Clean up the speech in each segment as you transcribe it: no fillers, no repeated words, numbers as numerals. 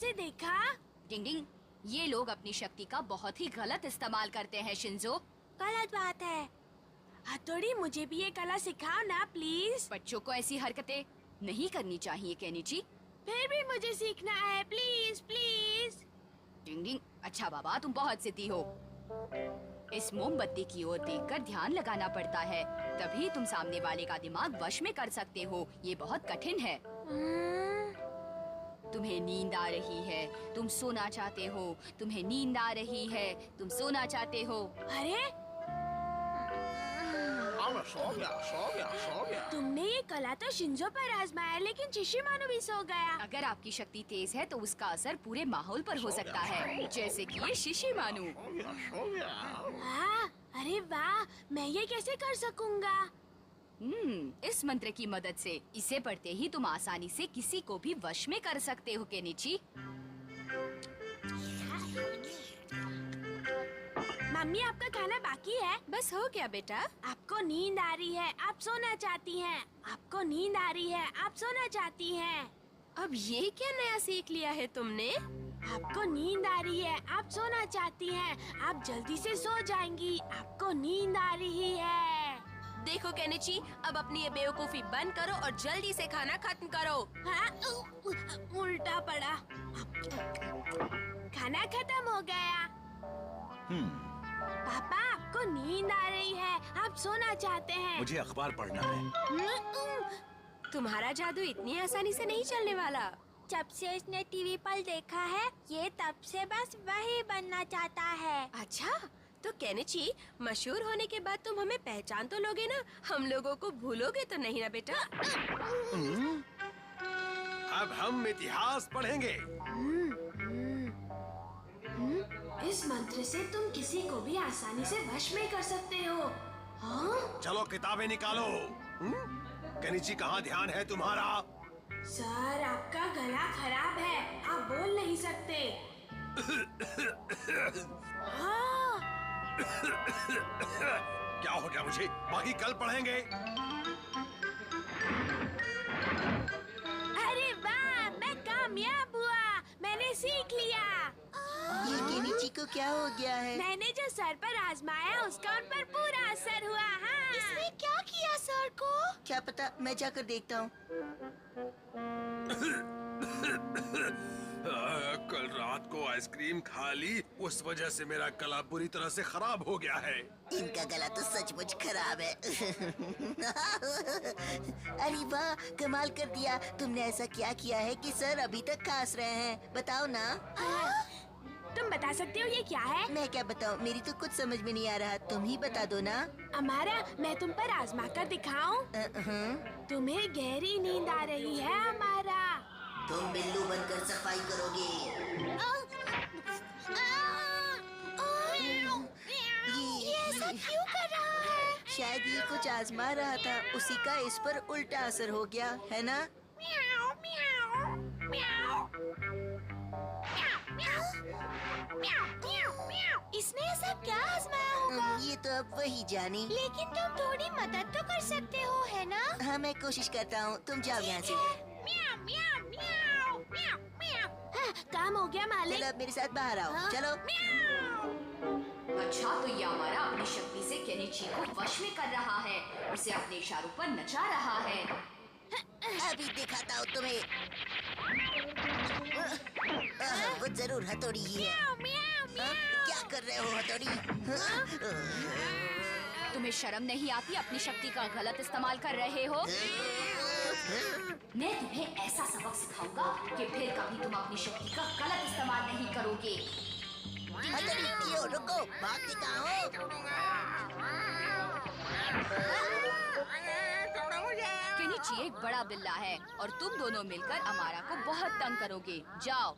से देखा? डिंग डिंग, ये लोग अपनी शक्ति का बहुत ही गलत इस्तेमाल करते हैं शिंजो। गलत बात है। हथौड़ी, मुझे भी ये कला सिखाओ ना प्लीज। बच्चों को ऐसी हरकतें नहीं करनी चाहिए केनिची। फिर भी मुझे सीखना है, प्लीज प्लीज। डिंग डिंग, अच्छा बाबा, तुम बहुत जिद्दी हो। इस मोमबत्ती की ओर देखकर ध्यान लगाना पड़ता है, तभी तुम सामने वाले का दिमाग वश में कर सकते हो। ये बहुत कठिन है। तुम्हें नींद आ रही है, तुम सोना चाहते हो। तुम्हें नींद आ रही है, तुम सोना चाहते हो। अरे, सो गया। तुमने ये कला तो शिंजो पर आजमाया, लेकिन शिशिमानु भी सो गया। अगर आपकी शक्ति तेज है तो उसका असर पूरे माहौल पर हो सकता है, जैसे कि ये शिशिमानु। हाँ, अरे वाह, मैं ये कैसे कर सकूंगा? इस मंत्र की मदद से। इसे पढ़ते ही तुम आसानी से किसी को भी वश में कर सकते हो केनिची। मम्मी, आपका खाना बाकी है? बस हो गया बेटा। आपको नींद आ रही है, आप सोना चाहती हैं। आपको नींद आ रही है, आप सोना चाहती हैं। अब ये क्या नया सीख लिया है तुमने? आपको नींद आ रही है, आप सोना चाहती हैं। आप जल्दी से सो जाएंगी। आपको नींद आ रही है। देखो केनिची, अब अपनी ये बेवकूफी बंद करो और जल्दी से खाना खत्म करो। हाँ, उल्टा पड़ा। खाना खत्म हो गया। पापा, आपको नींद आ रही है, आप सोना चाहते हैं। मुझे अखबार पढ़ना है। तुम्हारा जादू इतनी आसानी से नहीं चलने वाला। जब से इसने टीवी पर देखा है, ये तब से बस वही बनना चाहता है। अच्छा, तो केनिची, मशहूर होने के बाद तुम हमें पहचान तो लोगे ना? हम लोगों को भूलोगे तो नहीं ना बेटा? अब हम इतिहास पढ़ेंगे। इस मंत्र से तुम किसी को भी आसानी से वश में कर सकते हो। हाँ? चलो किताबें निकालो। केनिची, कहाँ ध्यान है तुम्हारा? सर, आपका गला खराब है, आप बोल नहीं सकते। हाँ। क्या हो गया मुझे? बाकी कल पढ़ेंगे। अरे वाह, मैं कामयाब हुआ, मैंने सीख लिया। ये केनिची को क्या हो गया है? मैंने जो सर पर आजमाया, उसका उन पर पूरा असर हुआ। हाँ। इसने क्या किया सर को? क्या पता, मैं जाकर देखता हूँ। कल रात को आइसक्रीम खा ली, उस वजह से मेरा गला बुरी तरह से खराब हो गया है। इनका गला तो सचमुच खराब है। अरे वाह, कमाल कर दिया। तुमने ऐसा क्या किया है कि सर अभी तक खांस रहे हैं? बताओ ना। तुम बता सकते हो ये क्या है? मैं क्या बताऊँ, मेरी तो कुछ समझ में नहीं आ रहा। तुम ही बता दो ना। अमारा, मैं तुम पर आजमा कर दिखाऊं? तुम्हें गहरी नींद आ रही है अमारा। तुम बिल्लू बनकर सफाई करोगे। ये ऐसा क्यों कर रहा है? शायद ये कुछ आजमा रहा था, उसी का इस पर उल्टा असर हो गया है ना? इसने ऐसा क्या आजमाया होगा? ये तो अब वही जाने। लेकिन तुम थोड़ी मदद तो कर सकते हो, है ना? हाँ, मैं कोशिश करता हूँ। तुम जाओ यहाँ से। हाँ, काम हो गया मालिक। चलो अब मेरे साथ बाहर आओ। हाँ? चलो। अच्छा, तो ये हमारा अपनी शक्ति से केनिची को वश में कर रहा है, उसे अपने इशारों पर नचा रहा है। अभी दिखाता हूँ तुम्हें। वो जरूर हथौड़ी ही है। क्या कर रहे हो हथौड़ी? तुम्हें शर्म नहीं आती? अपनी शक्ति का गलत इस्तेमाल कर रहे हो। मैं तुम्हें ऐसा सबक सिखाऊंगा कि फिर कभी तुम अपनी शक्ति का गलत इस्तेमाल नहीं करोगे। हथौड़ी, क्यों रुको? भागते कहाँ हो? केनिची एक बड़ा बिल्ला है और तुम दोनों मिलकर अमारा को बहुत तंग करोगे। जाओ।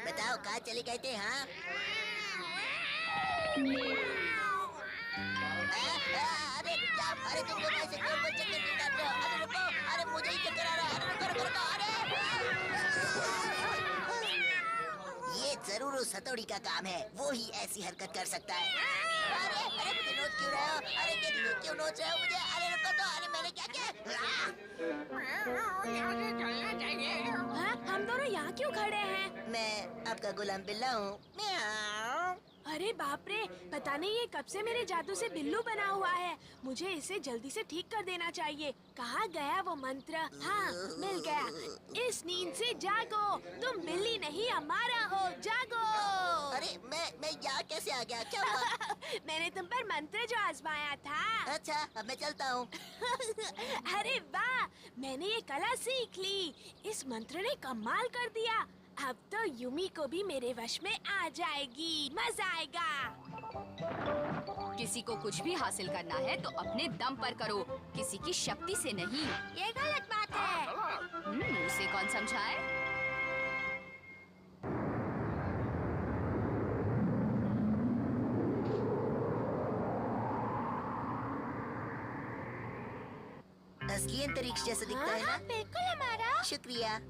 बताओ, कहाँ चले गए थे? हाँ, अरे तुम लोग ऐसे गोल गोल चक्कर क्यों काट रहे हो? अरे रुको, अरे मुझे ही चक्कर आ रहा है। अरे रुको रुको रुको, अरे ये जरूर उस हथौड़ी का काम है, वो ही ऐसी हरकत कर सकता है। अरे अरे मुझे नोच क्यों रहे हो? अरे क्यों नोच रहे हो मुझे? अरे रुको तो, अरे मैंने क्या किया? यहाँ क्यों खड़े हैं? मैं आपका गुलाम बिल्ला हूँ। म्याऊं। अरे बाप रे, पता नहीं ये कब से मेरे जादू से बिल्लू बना हुआ है। मुझे इसे जल्दी से ठीक कर देना चाहिए। कहाँ गया वो मंत्र? हाँ, मिल गया। इस नींद से जागो, तुम बिल्ली नहीं हमारा हो, जागो। अरे मैं यहाँ कैसे आ गया? क्या हुआ? मैंने तुम पर मंत्र जो आजमाया था। अच्छा, अब मैं चलता हूँ। अरे वाह, मैंने ये कला सीख ली। इस मंत्र ने कमाल कर दिया। अब तो यूमी को भी मेरे वश में आ जाएगी। मजा आएगा। किसी को कुछ भी हासिल करना है तो अपने दम पर करो, किसी की शक्ति से नहीं। ये गलत बात है। उसे कौन समझाए? असली अंतरिक्ष जैसा दिखता है ना? बिल्कुल हमारा। शुक्रिया।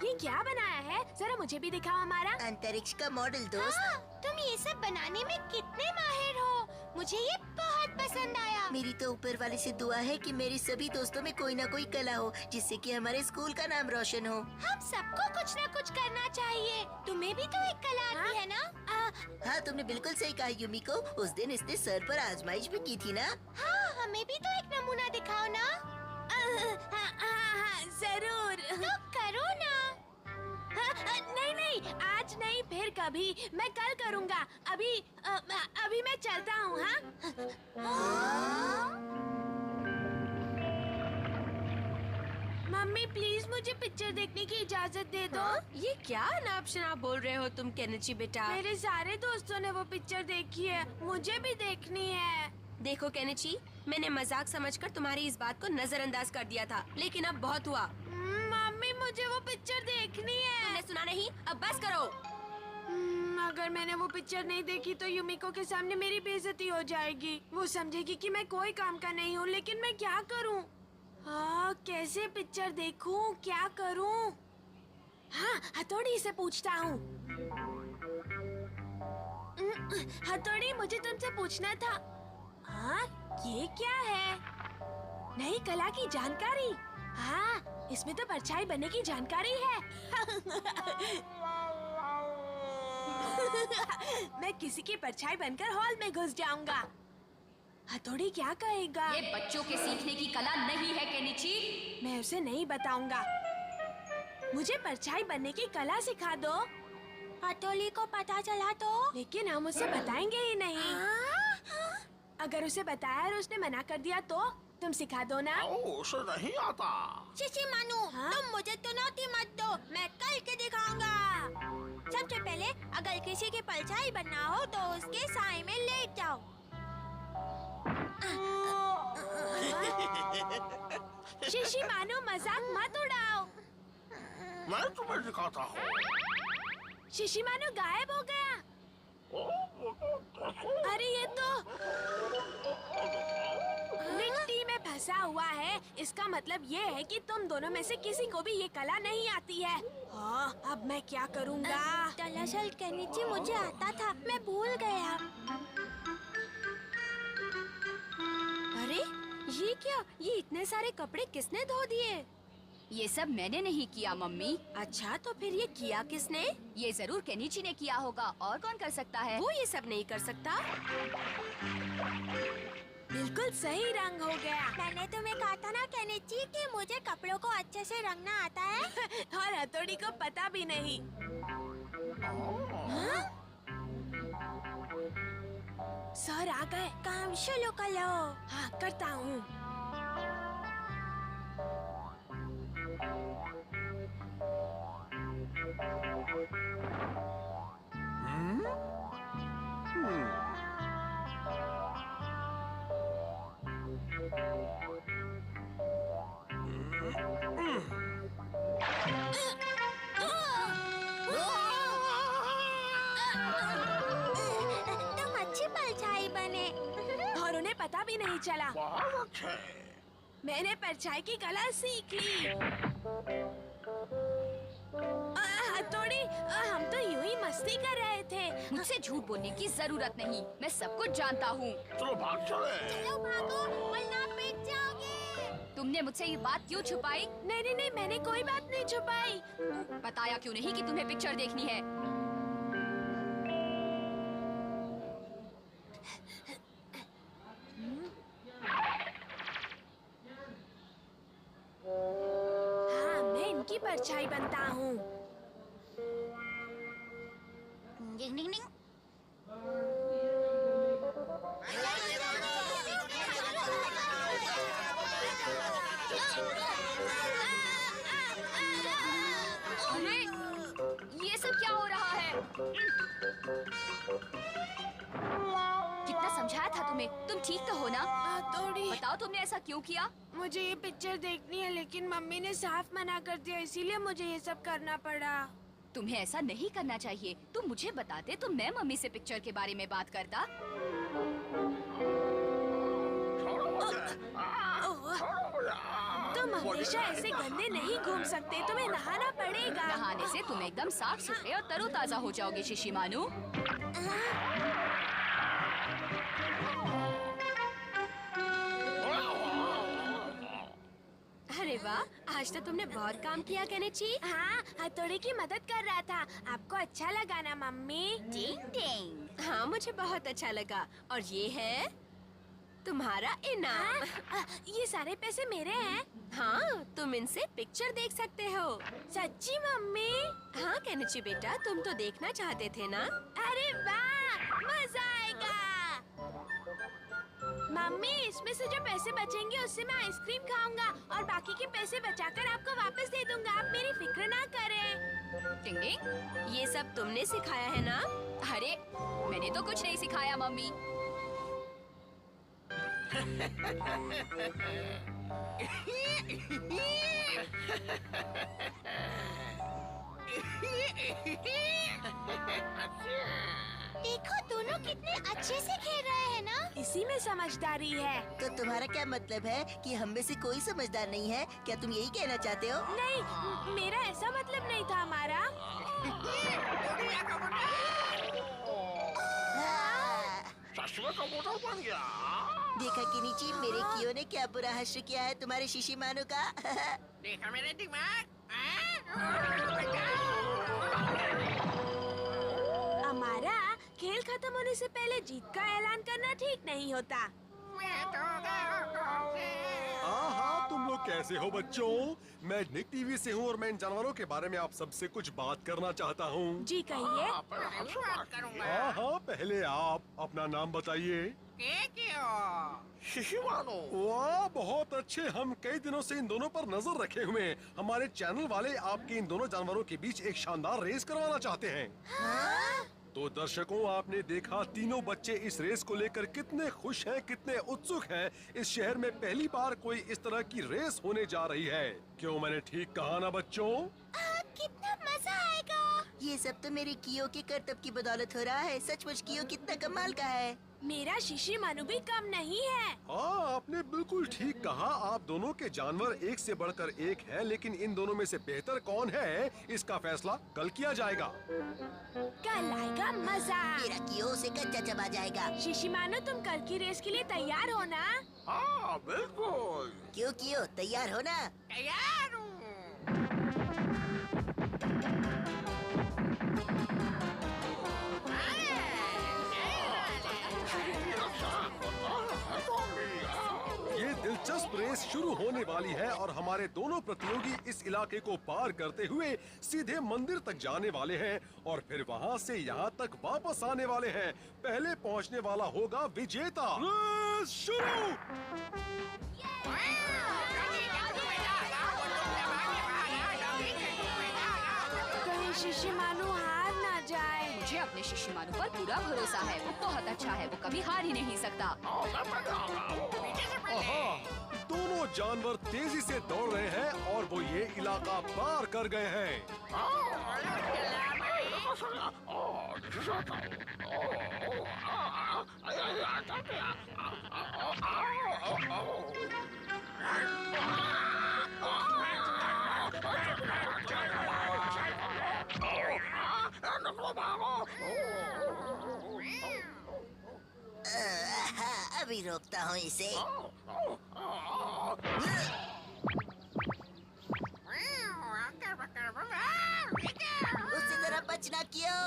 ये क्या बनाया है? जरा मुझे भी दिखाओ हमारा। अंतरिक्ष का मॉडल दोस्त। तुम ये सब बनाने में कितने माहिर हो। मुझे ये बहुत पसंद आया। मेरी तो ऊपर वाले से दुआ है कि मेरी सभी दोस्तों में कोई ना कोई कला हो जिससे कि हमारे स्कूल का नाम रोशन हो। हम सबको कुछ ना कुछ करना चाहिए। तुम्हें भी तो एक कला आती है ना? हाँ, तुमने बिल्कुल सही कहा यूमिको। उस दिन इसने सर पर आजमाइश भी की थी ना? हाँ, हमें भी तो एक नमूना दिखाओ ना। हाँ, जरूर। तो करो ना। नहीं, आज नहीं, फिर कभी। मैं कल करूँगा। अभी मैं चलता हूँ। हाँ? मम्मी प्लीज मुझे पिक्चर देखने की इजाजत दे दो। ये क्या अनाप शनाप बोल रहे हो तुम केनिची बेटा? मेरे सारे दोस्तों ने वो पिक्चर देखी है, मुझे भी देखनी है। देखो केनिची, मैंने मजाक समझकर तुम्हारी इस बात को नजरअंदाज कर दिया था, लेकिन अब बहुत हुआ। मम्मी मुझे वो पिक्चर देखनी है। तुमने सुना नहीं? अब बस करो। अगर मैंने वो पिक्चर नहीं देखी तो युमिको के सामने मेरी बेइज्जती हो जाएगी। वो समझेगी कि मैं कोई काम का नहीं हूँ, लेकिन मैं क्या करूँ? हाँ, कैसे पिक्चर देखूं? क्या करूं? हाँ, हथौड़ी से पूछता हूँ। हथौड़ी, मुझे तुमसे पूछना था। हाँ, ये क्या है? नई कला की जानकारी। हाँ, इसमें तो परछाई बनने की जानकारी है। मैं किसी की परछाई बनकर हॉल में घुस जाऊंगा। हथौड़ी क्या कहेगा? ये बच्चों के सीखने की कला नहीं है केनिची। मैं उसे नहीं बताऊंगा। मुझे परछाई बनने की कला सिखा दो। हथौड़ी को पता चला तो? लेकिन हम उसे बताएंगे ही नहीं। अगर उसे बताया और उसने मना कर दिया तो? तुम सिखा दो ना। उसे नहीं आता। शिशी मानू, तुम मुझे चुनौती मत दो, मैं कल के दिखाऊंगा। सबसे पहले अगर किसी की परछाई बनना हो तो उसके साए में लेट जाओ। शिशी मानो, मजाक मत उड़ाओ। मैं तुम्हें दिखाता हूँ। शिशी मानो गायब हो गया। अरे ये तो मिट्टी में फंसा हुआ है। इसका मतलब ये है कि तुम दोनों में से किसी को भी ये कला नहीं आती है। हाँ, अब मैं क्या करूँगा? दरअसल केनिची मुझे आता था, मैं भूल गया। अरे ये क्या? ये इतने सारे कपड़े किसने धो दिए? ये सब मैंने नहीं किया मम्मी। अच्छा, तो फिर ये किया किसने? ये जरूर केनिची ने किया होगा, और कौन कर सकता है? वो ये सब नहीं कर सकता। बिल्कुल सही रंग हो गया। मैंने तुम्हें कहा था ना केनिची कि मुझे कपड़ों को अच्छे से रंगना आता है। और हथौड़ी को पता भी नहीं। हाँ? सर आ गए। काम शुरू करो। हाँ, करता हूँ। तुम अच्छी परछाई बने। और उन्हें पता भी नहीं चला। बहुत अच्छे। मैंने परछाई की कला सीख ली। हथौड़ी, हम तो यूं ही मस्ती कर रहे थे। मुझसे झूठ बोलने की जरूरत नहीं, मैं सब कुछ जानता हूँ। चलो भाग चले। चलो भागो, वरना पिट जाओगे। तुमने मुझसे ये बात क्यों छुपाई? नहीं नहीं नहीं, मैंने कोई बात नहीं छुपाई। बताया क्यों नहीं कि तुम्हें पिक्चर देखनी है? हाँ, मैं इनकी परछाई बनता हूँ। डिंग डिंग डिंग। अरे, ये सब क्या हो रहा है? कितना समझाया था तुम्हें? तुम ठीक तो हो ना? थोड़ी। बताओ तुमने ऐसा क्यों किया? मुझे ये पिक्चर देखनी है, लेकिन मम्मी ने साफ मना कर दिया, इसीलिए मुझे ये सब करना पड़ा। तुम्हें ऐसा नहीं करना चाहिए। तुम मुझे बताते तो मैं मम्मी से पिक्चर के बारे में बात करता। तुम हमेशा ऐसे गंदे नहीं घूम सकते, तुम्हें नहाना पड़ेगा। नहाने से तुम एकदम साफ सुथरे और तरोताजा हो जाओगे शिशिमानु। अरे वाह, आज तो तुमने बहुत काम किया केनेची। हाँ, हथौड़े की मदद कर रहा था। आपको अच्छा लगा ना मम्मी? डिंग डिंग। हाँ, मुझे बहुत अच्छा लगा। और ये है तुम्हारा इनाम। ये सारे पैसे मेरे हैं। हाँ, तुम इनसे पिक्चर देख सकते हो। सच्ची मम्मी? हाँ केनेची बेटा, तुम तो देखना चाहते थे ना? अरे वाह, मजा आएगा। मम्मी, इसमें से जो पैसे बचेंगे उससे मैं आइसक्रीम खाऊंगा और बाकी के पैसे बचाकर आपको वापस दे दूंगा। आप मेरी फिक्र ना करें। टिंग टिंग। ये सब तुमने सिखाया है ना? अरे, मैंने तो कुछ नहीं सिखाया मम्मी। देखो दोनों कितने अच्छे से खेल रहे हैं ना। इसी में समझदारी है। तो तुम्हारा क्या मतलब है कि हम में से कोई समझदार नहीं है? क्या तुम यही कहना चाहते हो? नहीं, मेरा ऐसा मतलब नहीं था हमारा। हाँ। देखा किनीची, मेरे कियो ने क्या बुरा हश्र किया है तुम्हारे शिशिमानु का। देखा मेरे दिमाग। हमारा खेल खत्म होने से पहले जीत का ऐलान करना ठीक नहीं होता। हाँ, तुम लोग कैसे हो बच्चों? मैं निक टीवी से हूँ और मैं इन जानवरों के बारे में आप सबसे कुछ बात करना चाहता हूँ। जी कहिए। बात करूंगा। हाँ, पहले आप अपना नाम बताइए। वाह, बहुत अच्छे। हम कई दिनों से इन दोनों पर नजर रखे हुए हैं। हमारे चैनल वाले आपके इन दोनों जानवरों के बीच एक शानदार रेस करवाना चाहते हैं। तो दर्शकों, आपने देखा तीनों बच्चे इस रेस को लेकर कितने खुश हैं, कितने उत्सुक हैं। इस शहर में पहली बार कोई इस तरह की रेस होने जा रही है। क्यों, मैंने ठीक कहा ना बच्चों? कितना मजा आएगा। ये सब तो मेरे कियो के करतब की बदौलत हो रहा है। सचमुच कियो कितना कमाल का है। मेरा शिशिमानु भी कम नहीं है। हाँ, आपने बिल्कुल ठीक कहा। आप दोनों के जानवर एक से बढ़कर एक है, लेकिन इन दोनों में से बेहतर कौन है, इसका फैसला कल किया जाएगा। कल आएगा मजा। मेरा कियो से कच्चा चबा जाएगा। शिशिमानु, तुम कल की रेस के लिए तैयार हो ना? हाँ बिल्कुल क्यों कियो, तैयार हो ना? तैयार हूँ। ये दिलचस्प रेस शुरू होने वाली है और हमारे दोनों प्रतियोगी इस इलाके को पार करते हुए सीधे मंदिर तक जाने वाले हैं और फिर वहाँ से यहाँ तक वापस आने वाले हैं। पहले पहुँचने वाला होगा विजेता। रेस शुरू। कहीं शिशिमानु हार ना जाए। मुझे अपने शिशिमानु पर पूरा भरोसा है। वो बहुत अच्छा है, वो कभी हार ही नहीं सकता। आहा, दोनों जानवर तेजी से दौड़ रहे हैं और वो ये इलाका पार कर गए हैं। अभी रोकता हूँ इसे। उससे जरा बचना क्यों?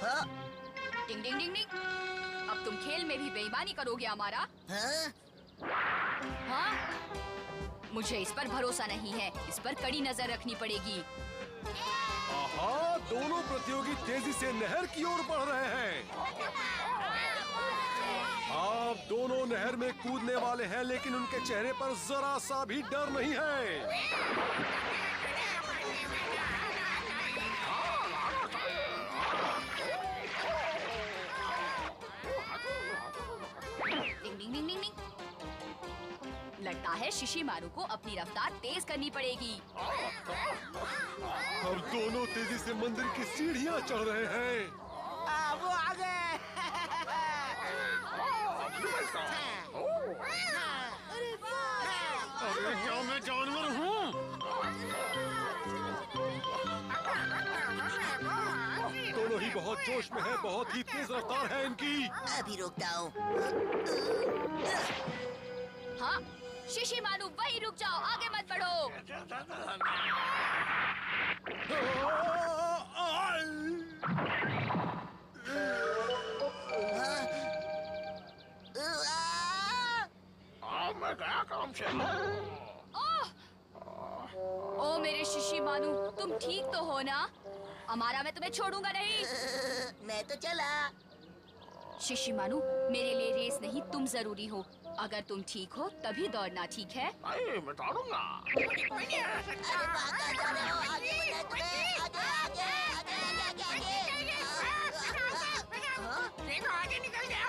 हाँ? डिंग डिंग डिंग डिंग। अब तुम खेल में भी बेईमानी करोगे हमारा? हाँ? हाँ? मुझे इस पर भरोसा नहीं है। इस पर कड़ी नजर रखनी पड़ेगी। आहा, दोनों प्रतियोगी तेजी से नहर की ओर बढ़ रहे हैं। आप दोनों नहर में कूदने वाले हैं, लेकिन उनके चेहरे पर जरा सा भी डर नहीं है। डिंग डिंग डिंग डिंग डिंग। लगता है शिशिमारू को अपनी रफ्तार तेज करनी पड़ेगी। अब दोनों तेजी से मंदिर की सीढ़ियाँ चढ़ रहे हैं। वो आ गए। अरे क्या मैं जानवर हूँ? दोनों ही बहुत जोश में है, बहुत ही तेज रफ्तार है इनकी। अभी रोकता हूँ। हाँ, शिशिमारू वहीं रुक जाओ, आगे मत बढ़ो। मैं गया काम से। ओ मेरे शिशिमारू, तुम ठीक तो हो ना? हमारा मैं तुम्हें छोड़ूंगा नहीं। मैं तो चला। शिशिमारू, मेरे लिए रेस नहीं तुम जरूरी हो। अगर तुम ठीक हो तभी दौड़ना, ठीक है? नहीं, मैं दौड़ूंगा। अरे वहाँ कहाँ जा रहे हो? आगे बढ़ना तुम्हें। आगे आगे आगे आगे आगे आगे। देखो आगे निकल गया।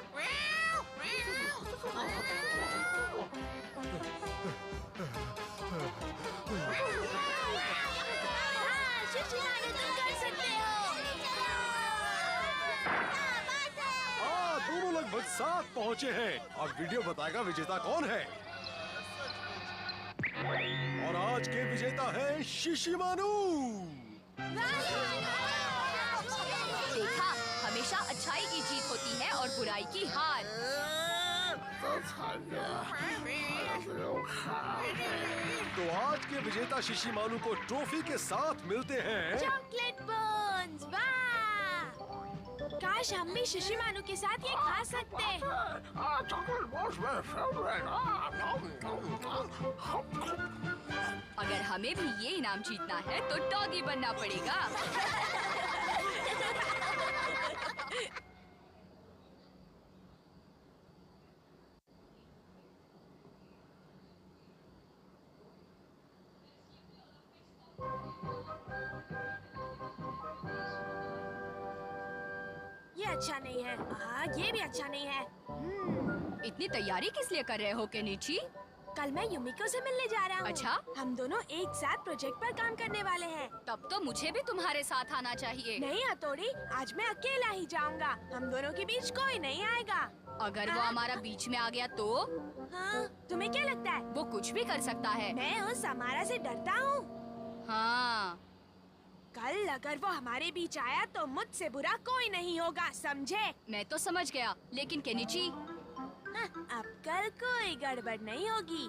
दोनों लगभग साथ पहुँचे हैं। अब वीडियो बताएगा विजेता कौन है। और आज के विजेता है शिशिमारू। देखा, हमेशा अच्छाई की जीत होती है और बुराई की हार। तो आज के विजेता शिशिमारू को ट्रॉफी के साथ मिलते हैं। चॉकलेट बोन्स, वाह! काश हम भी शिशिमारू के साथ ये खा सकते। चॉकलेट बॉक्स में फेवरेट। अगर हमें भी ये इनाम जीतना है तो डॉगी बनना पड़ेगा। ये अच्छा नहीं है। हाँ, ये भी अच्छा नहीं है। इतनी तैयारी किस लिए कर रहे हो केनिची? कल मैं युमिको से मिलने जा रहा हूँ। अच्छा? हम दोनों एक साथ प्रोजेक्ट पर काम करने वाले हैं। तब तो मुझे भी तुम्हारे साथ आना चाहिए। नहीं हथौड़ी, आज मैं अकेला ही जाऊंगा। हम दोनों के बीच कोई नहीं आएगा। अगर वो हमारा बीच में आ गया तो? हाँ, तुम्हें क्या लगता है? वो कुछ भी कर सकता है। मैं उस हमारा से डरता हूँ। हाँ। कल अगर वो हमारे बीच आया तो मुझसे बुरा कोई नहीं होगा, समझे? मैं तो समझ गया, लेकिन केनिची? हाँ, अब कल कोई गड़बड़ नहीं होगी।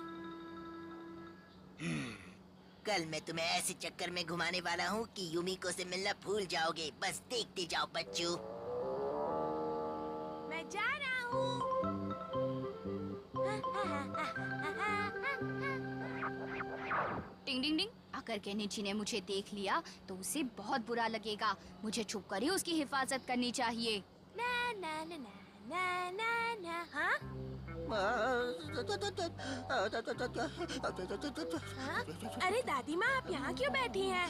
कल मैं तुम्हें ऐसे चक्कर में घुमाने वाला हूँ कि युमिको से मिलना भूल जाओगे। बस देखते जाओ बच्चों। मैं जा रहा हूँ। टिंग डिंग डिंग। अगर केनिची ने मुझे देख लिया तो उसे बहुत बुरा लगेगा। मुझे छुप कर ही उसकी हिफाजत करनी चाहिए। ना ना ना ना ना ना ना। हाँ? हाँ? अरे दादी माँ, आप यहाँ क्यों बैठी हैं?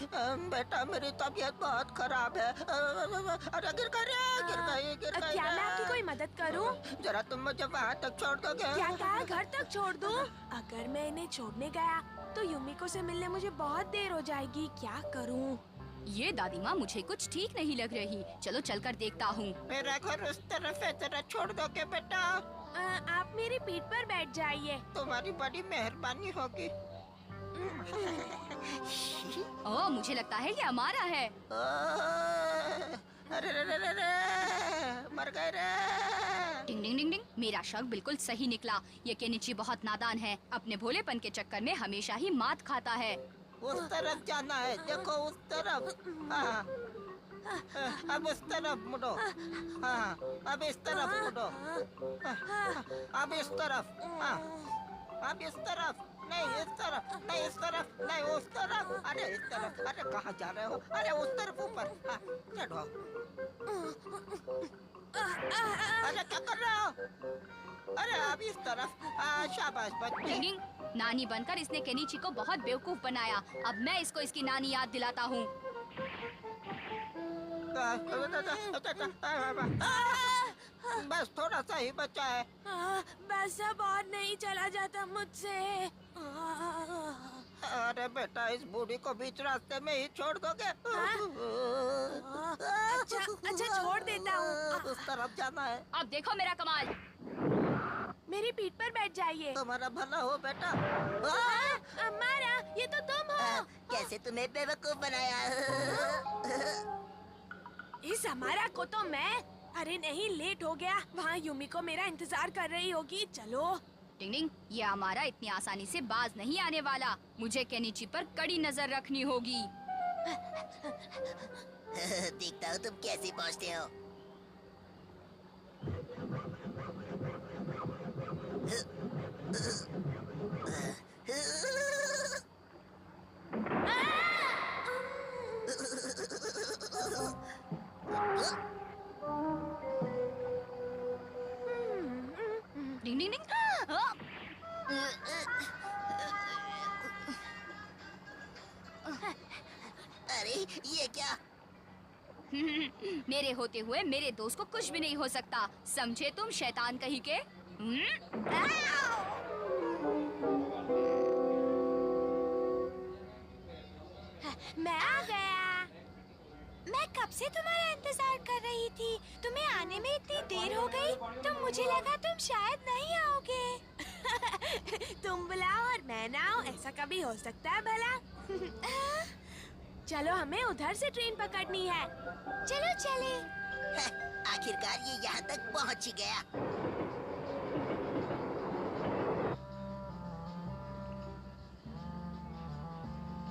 बेटा, मेरी तबीयत बहुत खराब है। अरे गिर गई। क्या मैं आपकी कोई मदद करूँ? जरा तुम मुझे वहाँ तक छोड़ दोगे? क्या कहा, घर तक छोड़ दूँ? अगर मैं इन्हें छोड़ने गया तो युमिको से मिलने मुझे बहुत देर हो जाएगी। क्या करूँ? ये दादी माँ मुझे कुछ ठीक नहीं लग रही। चलो चलकर देखता हूँ। मेरा घर उस तरफ है, जरा छोड़ दोगे बेटा? आप मेरी पीठ पर बैठ जाइए। तुम्हारी बड़ी मेहरबानी होगी। ओह, मुझे लगता है ये हमारा है। अरे रे रे रे रे, मर गए रे। डिंग डिंग डिंग डिंग, मेरा शक बिल्कुल सही निकला। ये केनिची बहुत नादान है, अपने भोलेपन के चक्कर में हमेशा ही मात खाता है। उस तरफ जाना है, देखो उस तरफ। हाँ, अब इस तरफ मुड़ो। हाँ, अब इस तरफ मुड़ो। अब इस तरफ। हाँ, अब इस तरफ। नहीं इस तरफ, नहीं इस तरफ, नहीं उस तरफ। अरे इस तरफ। अरे कहाँ जा रहे हो? अरे उस तरफ ऊपर। हाँ, चढ़ो। अरे क्या कर रहे हो? अरे अब इस तरफ। शाबाश बच्चे। डिंग डिंग, नानी बनकर इसने केनिची को बहुत बेवकूफ बनाया। अब मैं इसको इसकी नानी याद दिलाता हूँ। बस थोड़ा सा ही बचा है। बस अब और नहीं चला जाता मुझसे। अरे बेटा, इस बूढ़ी को बीच रास्ते में ही छोड़ दोगे? अच्छा अच्छा, छोड़ देता हूँ। उस तरफ जाना है। अब देखो मेरा कमाल। मेरी पीठ पर बैठ जाइए। तुम्हारा भला हो बेटा। अम्मारा, ये तो तुम हो। कैसे तुम्हें बेवकूफ बनाया? इस हमारा को तो मैं। अरे नहीं, लेट हो गया। वहाँ यूमी को मेरा इंतजार कर रही होगी। चलो। डिंग डिंग, ये हमारा इतनी आसानी से बाज नहीं आने वाला। मुझे केनिची पर कड़ी नजर रखनी होगी। देखता हूँ तुम कैसे पहुँचते हो। डिंग डिंग डिंग। हाँ। अरे ये क्या? मेरे होते हुए मेरे दोस्त को कुछ भी नहीं हो सकता, समझे तुम शैतान कहीं के? मैं आ गया। मैं कब से तुम्हारा इंतजार कर रही थी। तुम्हें आने में इतनी देर हो गई तो मुझे लगा तुम शायद नहीं आओगे। तुम बुलाओ और मैं ना आऊं, ऐसा कभी हो सकता है भला? चलो, हमें उधर से ट्रेन पकड़नी है। चलो चले। आखिरकार ये यहाँ तक पहुँच ही गया।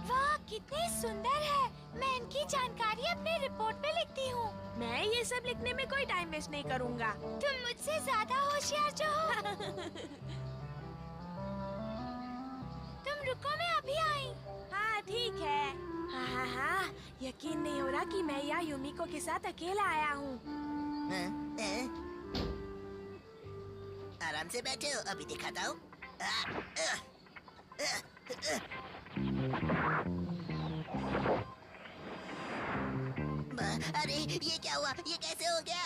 वाह, कितनी सुंदर है। मैं इनकी जानकारी अपने रिपोर्ट में लिखती हूँ। मैं ये सब लिखने में कोई टाइम वेस्ट नहीं करूँगा। तुम मुझसे ज्यादा होशियार जो हो। तुम रुको, मैं अभी आई। हाँ ठीक है। हाँ, यकीन नहीं हो रहा कि मैं यहाँ यूमिको के साथ अकेला आया हूँ। आराम से बैठे हो, अभी दिखाता हूँ। अरे ये क्या हुआ? ये कैसे हो गया?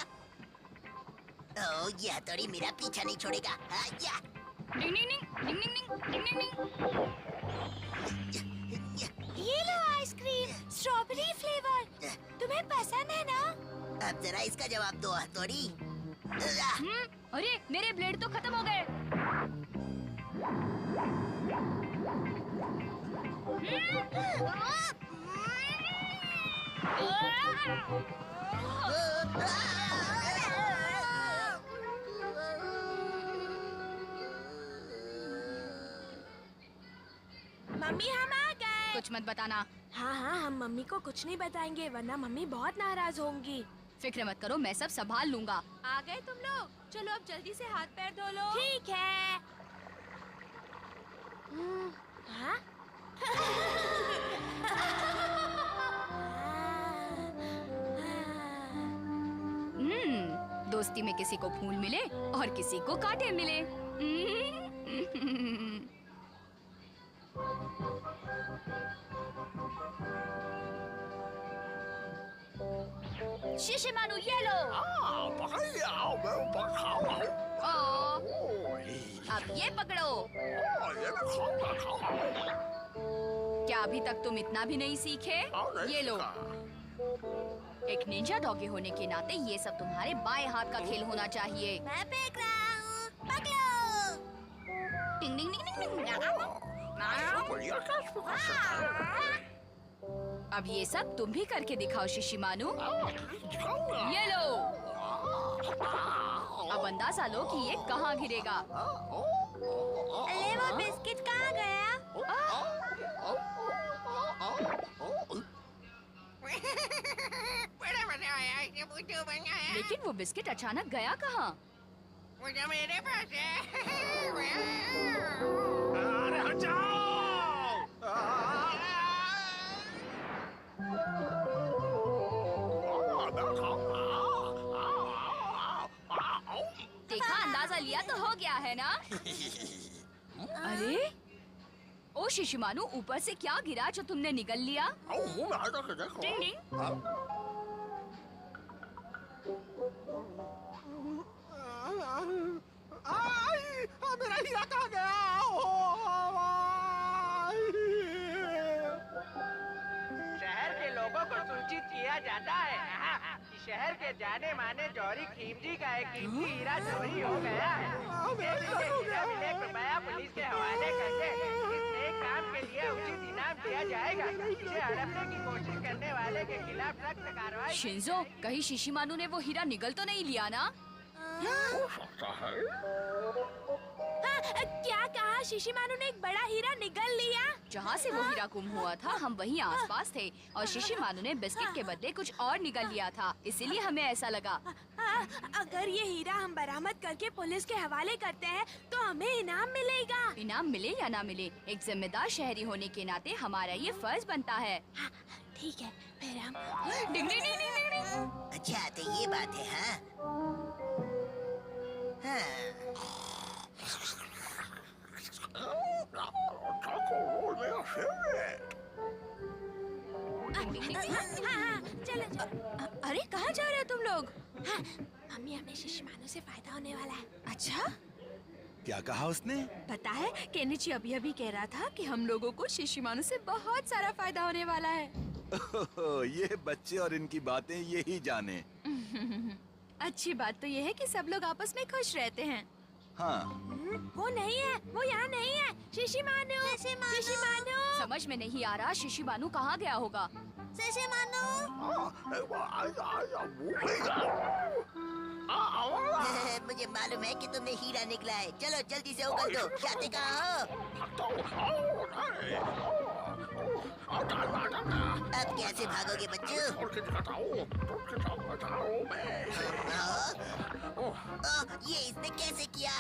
ओह, ये हथौड़ी मेरा पीछा नहीं छोड़ेगा। या। डिंग डिंग डिंग डिंग डिंग डिंग डिंग डिंग। ये लो आइसक्रीम, स्ट्रॉबेरी फ्लेवर। तुम्हें पसंद है ना? अब जरा इसका जवाब दो, हथौड़ी। अरे मेरे ब्लेड तो खत्म हो गए। मम्मी, हम आ गए। कुछ मत बताना। हाँ, हम मम्मी को कुछ नहीं बताएंगे, वरना मम्मी बहुत नाराज होंगी। फिक्र मत करो, मैं सब संभाल लूंगा। आ गए तुम लोग? चलो अब जल्दी से हाथ पैर धो लो। ठीक है। हाँ? दोस्ती में किसी को फूल मिले और किसी को कांटे मिले। शीशे मानो, ये लो। पकड़ मैं ऊपर खाऊंगा। अब ये पकड़ो। ये मैं खाऊंगा। क्या अभी तक तुम इतना भी नहीं सीखे? ये लो। एक निंजा डॉगी होने के नाते ये सब तुम्हारे बाएं हाथ का खेल होना चाहिए। मैं फेंक रहा हूँ, पकड़ो। टिंग टिंग टिंग टिंग टिंग। बढ़िया क्या explicación है? अब ये सब तुम भी करके दिखाओ शिशिमानु। दिखाऊंगा। ये लो। अब अंदाजा लो कि ये कहाँ गिरेगा। अरे वो बिस्किट कहाँ गया? लेकिन वो बिस्किट अचानक गया कहाँ? मेरे पास है। अरे हट जाओ। देखा, अंदाजा लिया तो हो गया है ना? अरे ओ शिशिमानु, ऊपर से क्या गिरा जो तुमने निगल लिया? मुंह में हाथ रख के देखो। टिंग टिंग। मेरा हीरा कहाँ गया? शहर के लोगों को सूचित किया जाता है कि शहर के जाने माने जौहरी खीमजी का एक कीमती हीरा चोरी हो गया है। इसलिए हीरा मिले कृपया पुलिस के हवाले करके इस नेक काम के लिए उचित इनाम दिया जाएगा। इसे हड़पने की कोशिश करने वाले के खिलाफ सख्त कार्रवाई। शिंजो, कहीं शिशिमानु ने वो हीरा निगल तो नहीं लिया ना? हो सकता है। क्या कहा? शिशिमानु ने एक बड़ा हीरा निगल लिया? जहाँ से वो हीरा गुम हुआ था हम वहीं आसपास थे और शिशिमानु ने बिस्किट के बदले कुछ और निगल लिया था, इसीलिए हमें ऐसा लगा। अगर ये हीरा हम बरामद करके पुलिस के हवाले करते हैं तो हमें इनाम मिलेगा। इनाम मिले या ना मिले, एक जिम्मेदार शहरी होने के नाते हमारा ये फर्ज बनता है। ठीक है, फिर हम डिंग डिंग डिंग डिंग डिंग। अच्छा तो ये बात है। हाँ Taco roll मेरा favorite। चलो चलो। अरे कहाँ जा रहे हो तुम लोग? मम्मी, हमें शिशिमानु से फायदा होने वाला है। अच्छा, क्या कहा उसने? पता है केनिची अभी अभी कह रहा था कि हम लोगों को शिशिमानु से बहुत सारा फायदा होने वाला है। ये बच्चे और इनकी बातें यही जाने। अच्छी बात तो ये है कि सब लोग आपस में खुश रहते हैं। हाँ, वो नहीं है, वो यहाँ नहीं है। शिशिमानु, शिशिमानु, समझ में नहीं आ रहा शिशिमानु कहाँ गया होगा। शिशिमानु। मुझे मालूम है कि तुमने हीरा निकला है। चलो जल्दी से उगल दो। जाते कहाँ हो? अब कैसे भागोगे बच्चों? ये इसने कैसे किया?